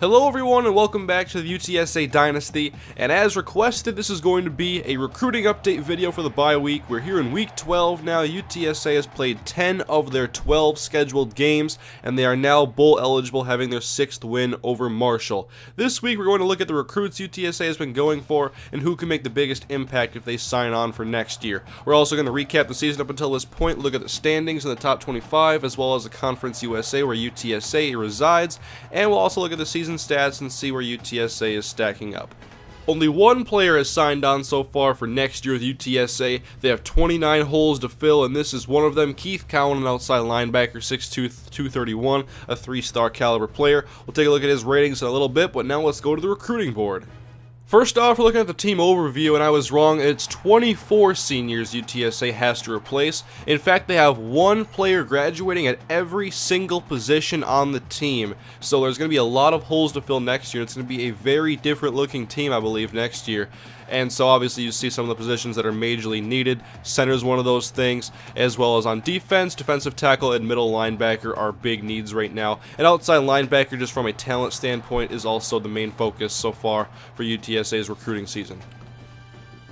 Hello everyone and welcome back to the UTSA Dynasty, and as requested, this is going to be a recruiting update video for the bye week. We're here in week 12 now. UTSA has played 10 of their 12 scheduled games, and they are now bowl eligible, having their 6th win over Marshall. This week we're going to look at the recruits UTSA has been going for and who can make the biggest impact if they sign on for next year. We're also going to recap the season up until this point, look at the standings in the top 25, as well as the Conference USA where UTSA resides, and we'll also look at the season stats and see where UTSA is stacking up. Only one player has signed on so far for next year with UTSA. They have 29 holes to fill, and this is one of them. Keith Cowan, an outside linebacker, 6'2", 231, a 3-star caliber player. We'll take a look at his ratings in a little bit, but now let's go to the recruiting board. First off, we're looking at the team overview, and I was wrong. It's 24 seniors UTSA has to replace. In fact, they have one player graduating at every single position on the team. So there's going to be a lot of holes to fill next year. It's going to be a very different looking team, I believe, next year. And so obviously you see some of the positions that are majorly needed. Center is one of those things, as well as on defense, defensive tackle and middle linebacker are big needs right now. And outside linebacker, just from a talent standpoint, is also the main focus so far for UTSA's recruiting season.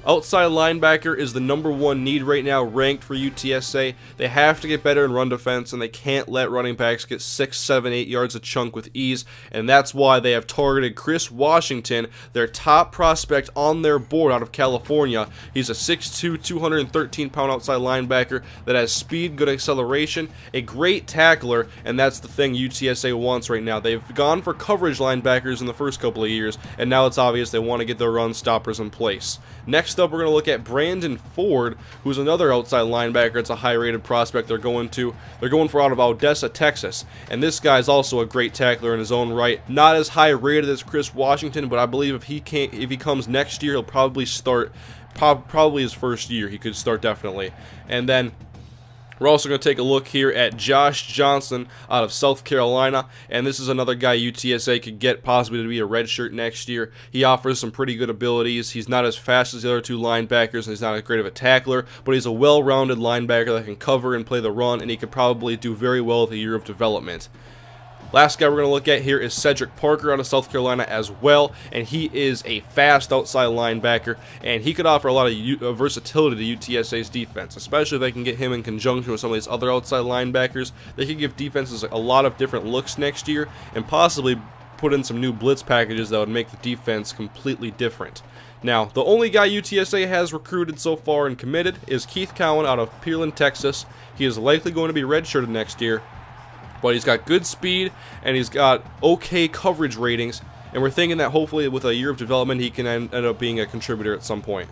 Outside linebacker is the #1 need right now, ranked for UTSA. They have to get better in run defense, and they can't let running backs get 6, 7, 8 yards a chunk with ease, and that's why they have targeted Chris Washington, their top prospect on their board out of California. He's a 6'2", 213-pound outside linebacker that has speed, good acceleration, a great tackler, and that's the thing UTSA wants right now. They've gone for coverage linebackers in the first couple of years, and now it's obvious they want to get their run stoppers in place. Next up, we're going to look at Brandon Ford, who's another outside linebacker. It's a high-rated prospect they're going for out of Odessa, Texas. And this guy's also a great tackler in his own right. Not as high-rated as Chris Washington, but I believe if he comes next year, he'll probably start, probably his first year. He could start definitely. And then we're also going to take a look here at Josh Johnson out of South Carolina, and this is another guy UTSA could get possibly to be a redshirt next year. He offers some pretty good abilities. He's not as fast as the other two linebackers, and he's not as great of a tackler, but he's a well-rounded linebacker that can cover and play the run, and he could probably do very well with a year of development. Last guy we're going to look at here is Cedric Parker out of South Carolina as well, and he is a fast outside linebacker, and he could offer a lot of versatility to UTSA's defense, especially if they can get him in conjunction with some of these other outside linebackers. They could give defenses a lot of different looks next year, and possibly put in some new blitz packages that would make the defense completely different. Now, the only guy UTSA has recruited so far and committed is Keith Cowan out of Pearland, Texas. He is likely going to be redshirted next year, but he's got good speed and he's got okay coverage ratings, and we're thinking that hopefully with a year of development he can end up being a contributor at some point.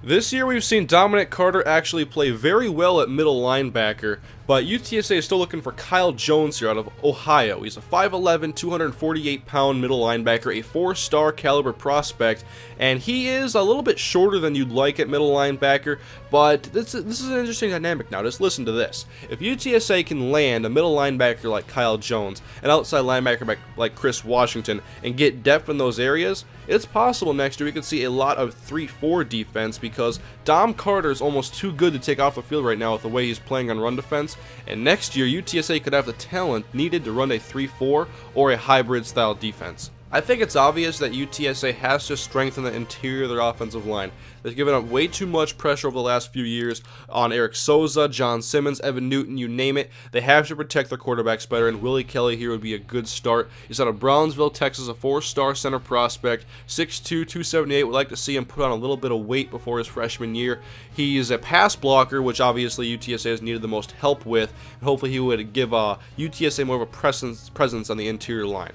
This year we've seen Dominic Carter actually play very well at middle linebacker, but UTSA is still looking for Kyle Jones here out of Ohio. He's a 5'11", 248-pound middle linebacker, a 4-star caliber prospect, and he is a little bit shorter than you'd like at middle linebacker, but this is an interesting dynamic now. Just listen to this. If UTSA can land a middle linebacker like Kyle Jones, an outside linebacker like Chris Washington, and get depth in those areas, it's possible next year we could see a lot of 3-4 defense, because Dom Carter is almost too good to take off the field right now with the way he's playing on run defense, and next year UTSA could have the talent needed to run a 3-4 or a hybrid style defense. I think it's obvious that UTSA has to strengthen the interior of their offensive line. They've given up way too much pressure over the last few years on Eric Souza, John Simmons, Evan Newton, you name it. They have to protect their quarterbacks better, and Willie Kelly here would be a good start. He's out of Brownsville, Texas, a 4-star center prospect, 6'2", 278. Would like to see him put on a little bit of weight before his freshman year. He's a pass blocker, which obviously UTSA has needed the most help with, and hopefully he would give UTSA more of a presence on the interior line.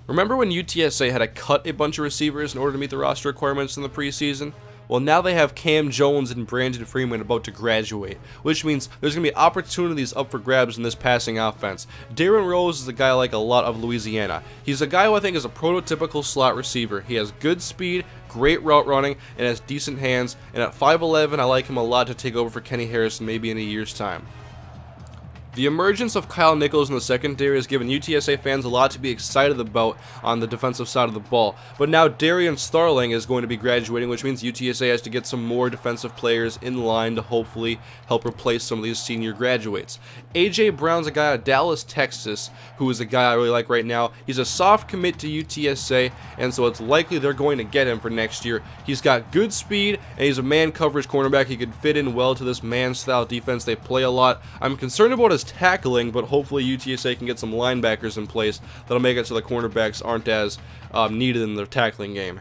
Remember when UTSA had to cut a bunch of receivers in order to meet the roster requirements in the preseason? Well, now they have Cam Jones and Brandon Freeman about to graduate, which means there's going to be opportunities up for grabs in this passing offense. Darren Rose is a guy like a lot of Louisiana. He's a guy who I think is a prototypical slot receiver. He has good speed, great route running, and has decent hands, and at 5'11", I like him a lot to take over for Kenny Harrison maybe in a year's time. The emergence of Kyle Nichols in the secondary has given UTSA fans a lot to be excited about on the defensive side of the ball. But now Darian Starling is going to be graduating, which means UTSA has to get some more defensive players in line to hopefully help replace some of these senior graduates. AJ Brown's a guy out of Dallas, Texas, who is a guy I really like right now. He's a soft commit to UTSA, and so it's likely they're going to get him for next year. He's got good speed, and he's a man coverage cornerback. He could fit in well to this man-style defense they play a lot. I'm concerned about his tackling, but hopefully UTSA can get some linebackers in place that'll make it so the cornerbacks aren't as needed in their tackling game.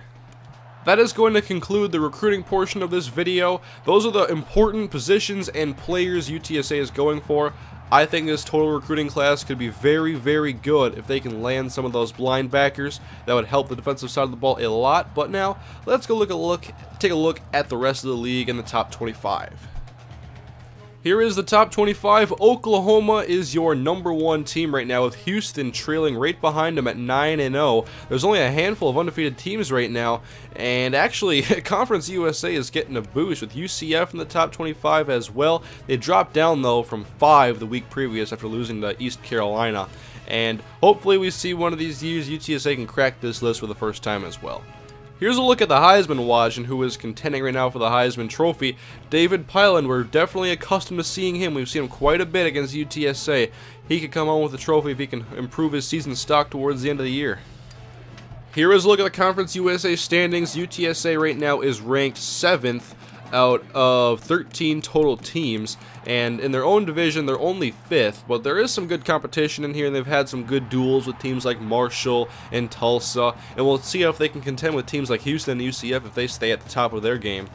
That is going to conclude the recruiting portion of this video. Those are the important positions and players UTSA is going for. I think this total recruiting class could be very, very good if they can land some of those linebackers. That would help the defensive side of the ball a lot. But now, let's go take a look at the rest of the league in the top 25. Here is the top 25. Oklahoma is your #1 team right now, with Houston trailing right behind them at 9-0. There's only a handful of undefeated teams right now, and actually Conference USA is getting a boost with UCF in the top 25 as well. They dropped down though from 5 the week previous after losing to East Carolina, and hopefully we see one of these years UTSA can crack this list for the first time as well. Here's a look at the Heisman watch and who is contending right now for the Heisman Trophy. David Pyland, we're definitely accustomed to seeing him. We've seen him quite a bit against UTSA. He could come home with the trophy if he can improve his season stock towards the end of the year. Here is a look at the Conference USA standings. UTSA right now is ranked 7th out of 13 total teams, and in their own division they're only 5th, but there is some good competition in here, and they've had some good duels with teams like Marshall and Tulsa, and we'll see if they can contend with teams like Houston and UCF if they stay at the top of their game.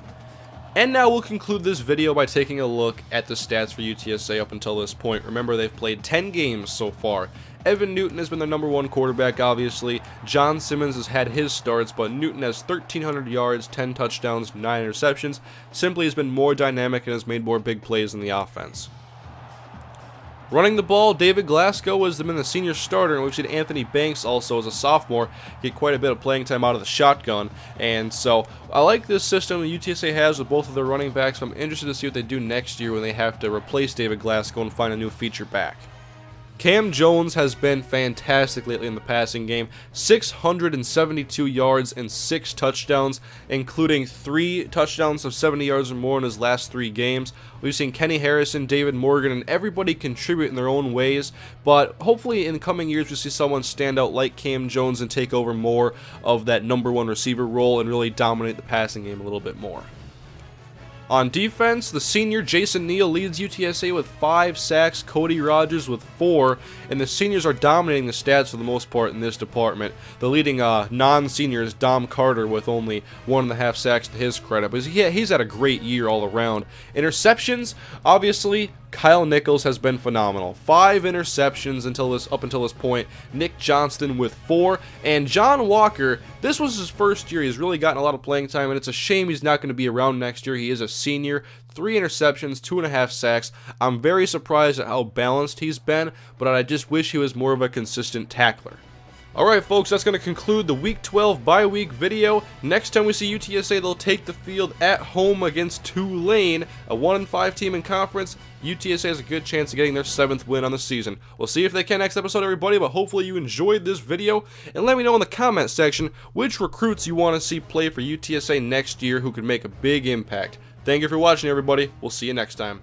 And now we'll conclude this video by taking a look at the stats for UTSA up until this point. Remember, they've played 10 games so far. Evan Newton has been their #1 quarterback, obviously. John Simmons has had his starts, but Newton has 1,300 yards, 10 touchdowns, 9 interceptions. Simply has been more dynamic and has made more big plays in the offense. Running the ball, David Glasgow has been the senior starter, and we've seen Anthony Banks also as a sophomore get quite a bit of playing time out of the shotgun. And so I like this system that UTSA has with both of their running backs. I'm interested to see what they do next year when they have to replace David Glasgow and find a new feature back. Cam Jones has been fantastic lately in the passing game. 672 yards and 6 touchdowns, including 3 touchdowns of 70 yards or more in his last 3 games. We've seen Kenny Harrison, David Morgan, and everybody contribute in their own ways, but hopefully in the coming years we see someone stand out like Cam Jones and take over more of that #1 receiver role and really dominate the passing game a little bit more. On defense, the senior Jason Neal leads UTSA with 5 sacks, Cody Rogers with 4, and the seniors are dominating the stats for the most part in this department. The leading non-senior is Dom Carter with only 1.5 sacks to his credit, but he's had a great year all around. Interceptions, obviously, Kyle Nichols has been phenomenal. 5 interceptions up until this point. Nick Johnston with 4. And John Walker, this was his first year. He's really gotten a lot of playing time, and it's a shame he's not going to be around next year. He is a senior. 3 interceptions, 2.5 sacks. I'm very surprised at how balanced he's been, but I just wish he was more of a consistent tackler. Alright folks, that's going to conclude the Week 12 bye-week video. Next time we see UTSA, they'll take the field at home against Tulane, a 1-5 team in conference. UTSA has a good chance of getting their 7th win on the season. We'll see if they can next episode, everybody, but hopefully you enjoyed this video, and let me know in the comment section which recruits you want to see play for UTSA next year who could make a big impact. Thank you for watching, everybody. We'll see you next time.